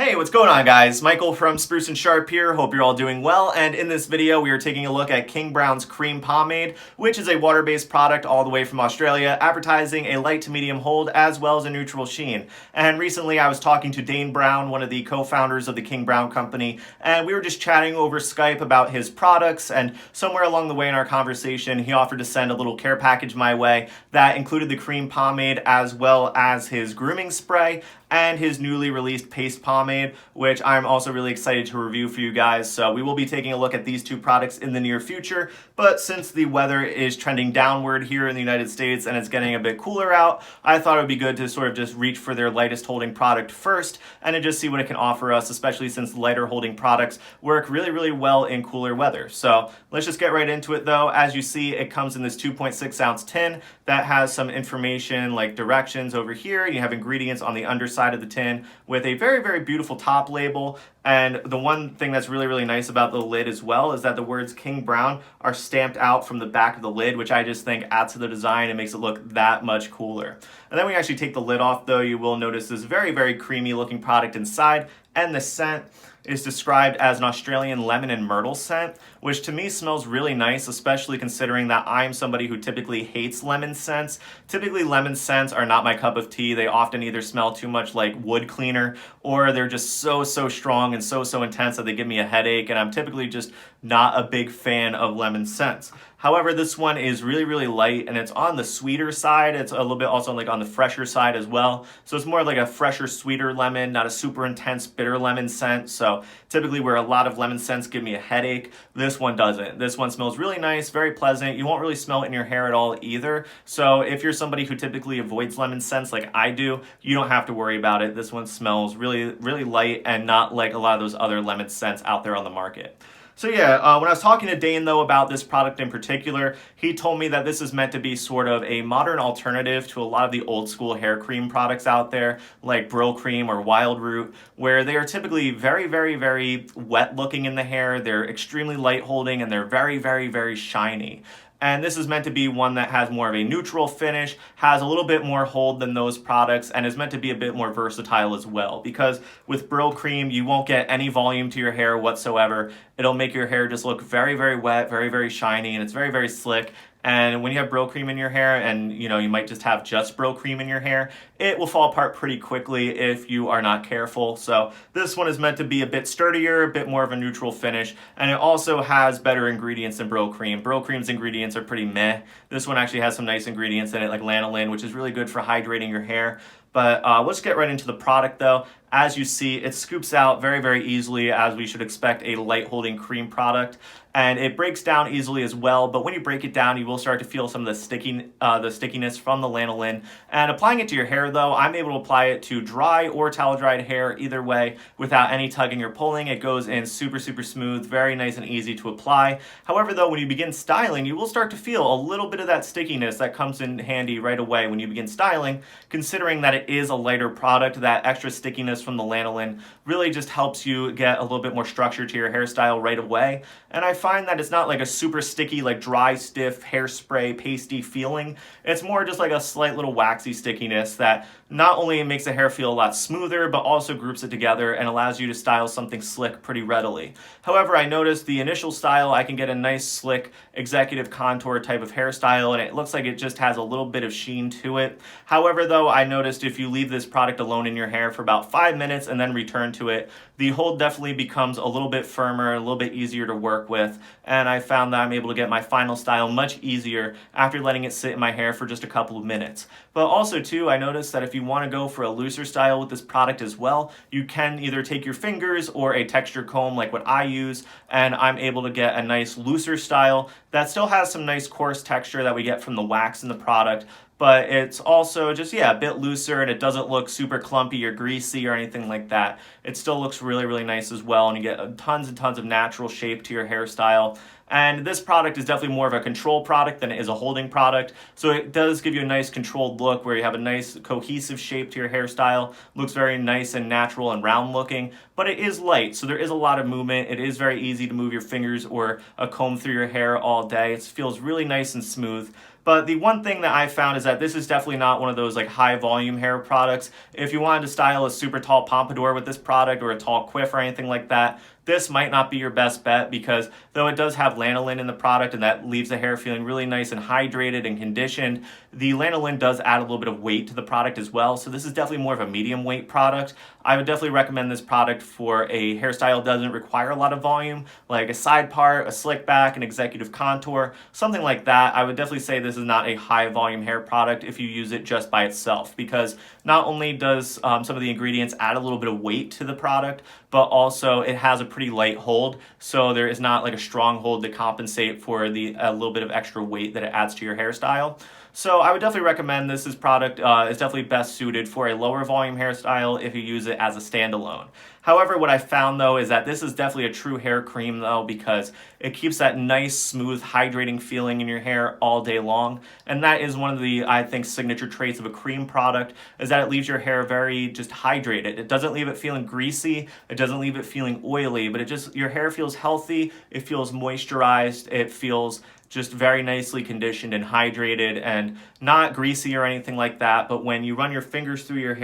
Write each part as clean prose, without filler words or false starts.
Hey, what's going on, guys? Michael from Spruce and Sharp here. Hope you're all doing well. And in this video, we are taking a look at King Brown's Cream Pomade, which is a water-based product all the way from Australia, advertising a light to medium hold as well as a neutral sheen. And recently, I was talking to Dane Brown, one of the co-founders of the King Brown Company, and we were just chatting over Skype about his products. And somewhere along the way in our conversation, he offered to send a little care package my way that included the cream pomade as well as his grooming spray and his newly released paste pomade, which I'm also really excited to review for you guys. So we will be taking a look at these two products in the near future, but since the weather is trending downward here in the United States and it's getting a bit cooler out, I thought it would be good to sort of just reach for their lightest holding product first and to just see what it can offer us, especially since lighter holding products work really, really well in cooler weather. So let's just get right into it though. As you see, it comes in this 2.6 ounce tin that has some information like directions over here. You have ingredients on the underside of the tin with a very, very beautiful top label. And the one thing that's really, really nice about the lid as well is that the words King Brown are stamped out from the back of the lid, which I just think adds to the design and makes it look that much cooler. And then when you actually take the lid off though, you will notice this very, very creamy looking product inside, and the scent is described as an Australian lemon and myrtle scent, which to me smells really nice, especially considering that I'm somebody who typically hates lemon scents. Typically, lemon scents are not my cup of tea. They often either smell too much like wood cleaner, or they're just so strong and so intense that they give me a headache, and I'm typically just not a big fan of lemon scents. However, this one is really, really light, and it's on the sweeter side. It's a little bit also like on the fresher side as well. So it's more like a fresher, sweeter lemon, not a super intense, bitter lemon scent. So typically where a lot of lemon scents give me a headache, this one doesn't. This one smells really nice, very pleasant. You won't really smell it in your hair at all either. So if you're somebody who typically avoids lemon scents like I do, you don't have to worry about it. This one smells really, really light and not like a lot of those other lemon scents out there on the market. So yeah, when I was talking to Dane though about this product in particular, he told me that this is meant to be sort of a modern alternative to a lot of the old school hair cream products out there, like Brylcreem or Wild Root, where they are typically very, very, very wet looking in the hair, they're extremely light holding, and they're very, very, very shiny. And this is meant to be one that has more of a neutral finish, has a little bit more hold than those products, and is meant to be a bit more versatile as well. Because with Brylcreem, you won't get any volume to your hair whatsoever. It'll make your hair just look very, very wet, very, very shiny, and it's very, very slick. And when you have Brylcreem in your hair, and you might just have just Brylcreem in your hair, it will fall apart pretty quickly if you are not careful. So this one is meant to be a bit sturdier, a bit more of a neutral finish, and it also has better ingredients than Brylcreem. Brylcreem's ingredients are pretty meh. This one actually has some nice ingredients in it, like lanolin, which is really good for hydrating your hair. But let's get right into the product though. As you see, it scoops out very, very easily, as we should expect a light holding cream product. And it breaks down easily as well, but when you break it down, you will start to feel some of the stickiness from the lanolin. And applying it to your hair though, I'm able to apply it to dry or towel dried hair either way without any tugging or pulling. It goes in super smooth, very nice and easy to apply. However though, when you begin styling, you will start to feel a little bit of that stickiness that comes in handy right away when you begin styling, considering that it is a lighter product. That extra stickiness from the lanolin really just helps you get a little bit more structure to your hairstyle right away. And I find that it's not like a super sticky, like dry, stiff, hairspray, pasty feeling. It's more just like a slight little waxy stickiness that not only makes the hair feel a lot smoother, but also groups it together and allows you to style something slick pretty readily. However, I noticed the initial style, I can get a nice, slick, executive contour type of hairstyle, and it looks like it just has a little bit of sheen to it. However, though, I noticed if you leave this product alone in your hair for about 5 minutes and then return to it, the hold definitely becomes a little bit firmer, a little bit easier to work with, and I found that I'm able to get my final style much easier after letting it sit in my hair for just a couple of minutes. But also too, I noticed that if you want to go for a looser style with this product as well, you can either take your fingers or a texture comb like what I use, and I'm able to get a nice looser style that still has some nice coarse texture that we get from the wax in the product, but it's also just, yeah, a bit looser, and it doesn't look super clumpy or greasy or anything like that. It still looks really, really nice as well, and you get tons and tons of natural shape to your hairstyle. And this product is definitely more of a control product than it is a holding product. So it does give you a nice controlled look where you have a nice cohesive shape to your hairstyle. Looks very nice and natural and round looking, but it is light, so there is a lot of movement. It is very easy to move your fingers or a comb through your hair all day. It feels really nice and smooth. But the one thing that I found is that this is definitely not one of those like high volume hair products. If you wanted to style a super tall pompadour with this product or a tall quiff or anything like that, this might not be your best bet, because though it does have lanolin in the product and that leaves the hair feeling really nice and hydrated and conditioned, the lanolin does add a little bit of weight to the product as well. So this is definitely more of a medium weight product. I would definitely recommend this product for a hairstyle that doesn't require a lot of volume, like a side part, a slick back, an executive contour, something like that. I would definitely say this is not a high volume hair product if you use it just by itself, because not only does some of the ingredients add a little bit of weight to the product, but also it has a pretty light hold, so there is not like a strong hold to compensate for the a little bit of extra weight that it adds to your hairstyle. So I would definitely recommend this product is definitely best suited for a lower volume hairstyle if you use it as a standalone. However, what I found though is that this is definitely a true hair cream though, because it keeps that nice, smooth, hydrating feeling in your hair all day long. And that is one of the, I think, signature traits of a cream product, is that it leaves your hair very just hydrated. It doesn't leave it feeling greasy, it doesn't leave it feeling oily, but your hair feels healthy, it feels moisturized, it feels just very nicely conditioned and hydrated and not greasy or anything like that. But when you run your fingers through your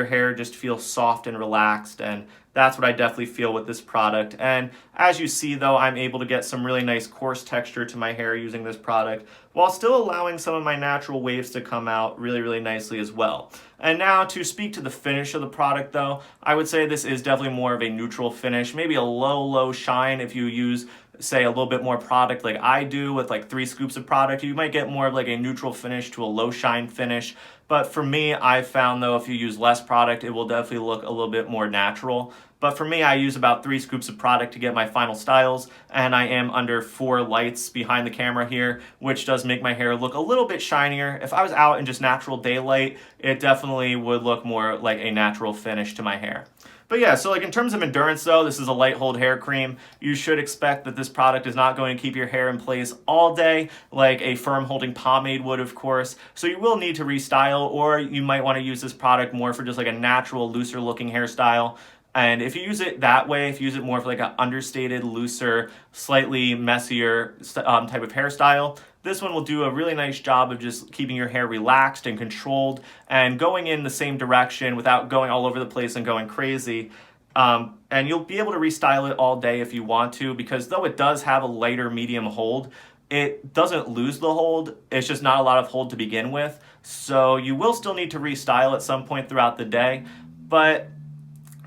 hair just feels soft and relaxed, and that's what I definitely feel with this product. And as you see though, I'm able to get some really nice coarse texture to my hair using this product, while still allowing some of my natural waves to come out really, really nicely as well. And now to speak to the finish of the product though, I would say this is definitely more of a neutral finish, maybe a low shine. If you use, say, a little bit more product like I do with like 3 scoops of product, you might get more of like a neutral finish to a low shine finish. But for me, I found though, if you use less product, it will definitely look a little bit more natural. But for me, I use about 3 scoops of product to get my final styles, and I am under 4 lights behind the camera here, which does make my hair look a little bit shinier. If I was out in just natural daylight, it definitely would look more like a natural finish to my hair. But yeah, so like in terms of endurance though, this is a light hold hair cream. You should expect that this product is not going to keep your hair in place all day like a firm holding pomade would, of course. So you will need to restyle, or you might want to use this product more for just like a natural, looser looking hairstyle. And if you use it that way, if you use it more for like an understated, looser, slightly messier type of hairstyle, this one will do a really nice job of just keeping your hair relaxed and controlled and going in the same direction without going all over the place and going crazy. And you'll be able to restyle it all day if you want to, because though it does have a lighter medium hold, it doesn't lose the hold. It's just not a lot of hold to begin with. So you will still need to restyle at some point throughout the day. But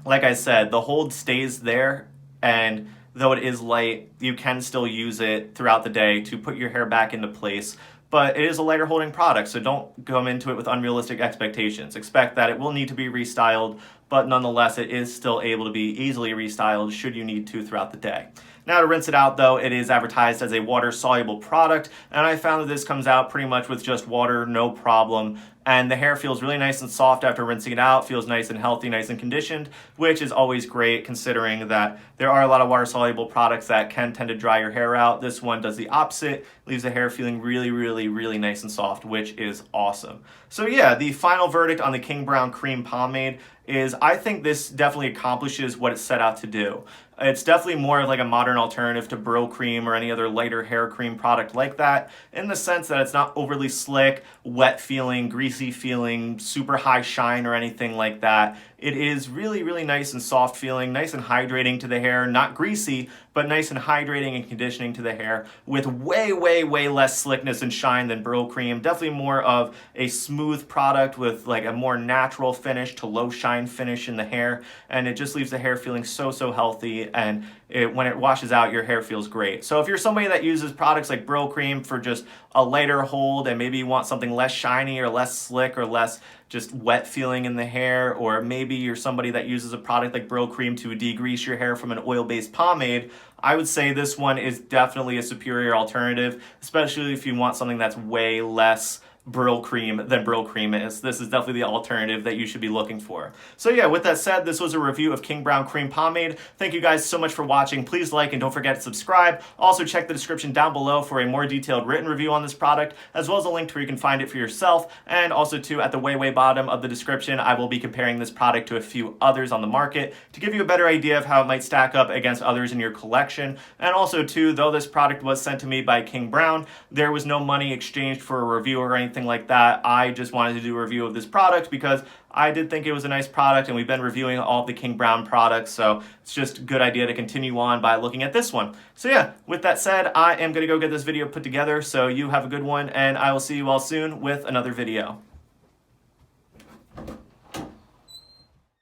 like I said, the hold stays there, and though it is light, you can still use it throughout the day to put your hair back into place. But it is a lighter holding product, so don't come into it with unrealistic expectations. Expect that it will need to be restyled, but nonetheless, it is still able to be easily restyled should you need to throughout the day. Now to rinse it out though, it is advertised as a water-soluble product, and I found that this comes out pretty much with just water, no problem. And the hair feels really nice and soft after rinsing it out, feels nice and healthy, nice and conditioned, which is always great considering that there are a lot of water-soluble products that can tend to dry your hair out. This one does the opposite, leaves the hair feeling really, really, really nice and soft, which is awesome. So yeah, the final verdict on the King Brown Cream Pomade is I think this definitely accomplishes what it's set out to do. It's definitely more of like a modern alternative to Brylcreem or any other lighter hair cream product like that, in the sense that it's not overly slick, wet feeling, greasy feeling, super high shine or anything like that. It is really, really nice and soft feeling, nice and hydrating to the hair, not greasy, but nice and hydrating and conditioning to the hair, with way, way, way less slickness and shine than Brylcreem. Definitely more of a smooth product with like a more natural finish to low shine finish in the hair, and it just leaves the hair feeling so, so healthy, and when it washes out, your hair feels great. So if you're somebody that uses products like Brylcreem for just a lighter hold, and maybe you want something less shiny or less slick or less just wet feeling in the hair, or maybe you're somebody that uses a product like Brylcreem to degrease your hair from an oil-based pomade, I would say this one is definitely a superior alternative, especially if you want something that's way less Brylcreem than Brylcreem is. This is definitely the alternative that you should be looking for. So yeah, with that said, this was a review of King Brown Cream Pomade. Thank you guys so much for watching. Please like and don't forget to subscribe. Also check the description down below for a more detailed written review on this product, as well as a link to where you can find it for yourself. And also too, at the way bottom of the description, I will be comparing this product to a few others on the market to give you a better idea of how it might stack up against others in your collection. And also too, though this product was sent to me by King Brown, there was no money exchanged for a review or anything like that. I just wanted to do a review of this product because I did think it was a nice product, and we've been reviewing all of the King Brown products, so it's just a good idea to continue on by looking at this one. So yeah, with that said, I am going to go get this video put together, so you have a good one, and I will see you all soon with another video.